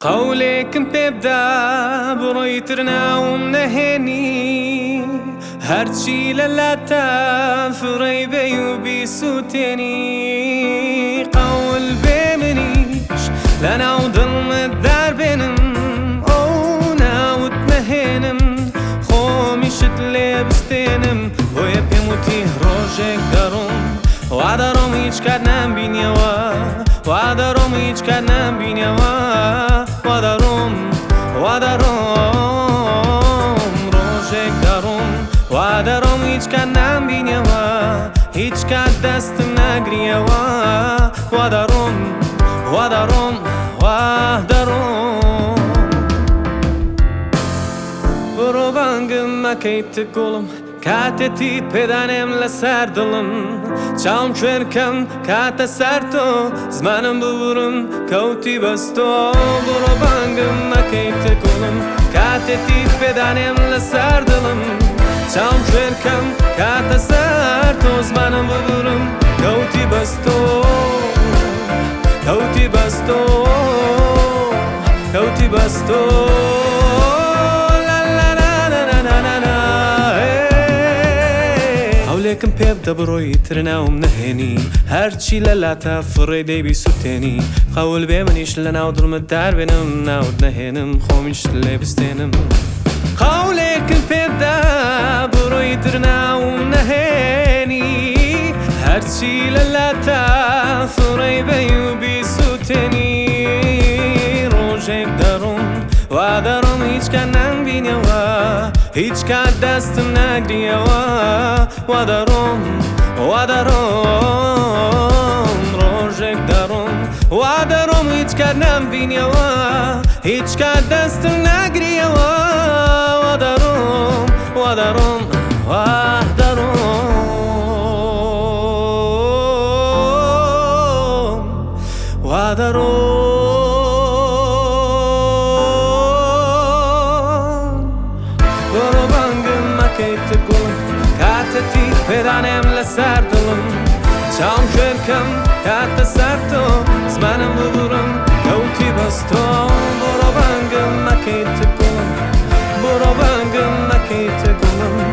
قولێکم پێ بدا بڕۆیتر ناوم نەهێنی هەرچی لەلاتە فڕەی بێ و بیسووتێنی قەول بێ منیش لە ناو دڵمت داربێنم ئەو ناوت نەهێنم خۆمیشت لێ بستێنم بۆیە پێم وتی ڕۆژێک دەڕۆم وا دەڕۆم هیچ کات نامبینیەوە وا دەڕۆم هیچ کات نامبینیەوە وا دەڕۆم ڕۆژێک دەڕۆم وا دەڕۆم هیچ کات نامبینیەوە هیچ کات دەستم ناگریەوە وا دەڕۆم بڕۆ بانگم مەکەیتە گوڵم کاتێتی پێدانێم لەسەر دڵم چاوم کوێرکەم کاتە سەر تۆ زمانم ببورم کەوتی بەستۆ بڕۆ بانگم مەکەیتە گوڵم کاتێتی پێدانێم لەسەر دڵم چاوم کوێرکەم کاتە سەر تۆ زمانم ببورم کەوتی بەستۆ قولێکم پێ بدە بڕۆیتر ناوم نەهێنی هەرچی لەلاتە فڕێ دەی بیسووتێنی قەول بێ منیش لە ناو دڵمت داربێنم ناوت نەهێنم خۆمیشت لێ بستێنم قولێکم پێ بدە بڕۆیتر ناوم نەهێنی هەرچی لەلاتە فڕێ بێ و بیسووتێنی ڕۆژێک دەڕۆم وا دەڕۆم هیچ کات نامبینیەوە هیچ کات دەستم ناگریەوە وا دەڕۆم ڕۆژێک دەڕۆم وا دەڕۆم هیچ کات نامبینیەوە هیچ کات دەستم ناگریەوە وا دەڕۆم بڕۆ بانگم مەکەیتە گوڵم کاتێتی پێدانێم لەسەر دڵم چاوم کوێرکەم کاتە سەر تۆ زمانم ببورم کەوتی بەستۆ بڕۆ بانگم مەکەیتە گوڵم بڕۆ بانگم مەکەیتە گوڵم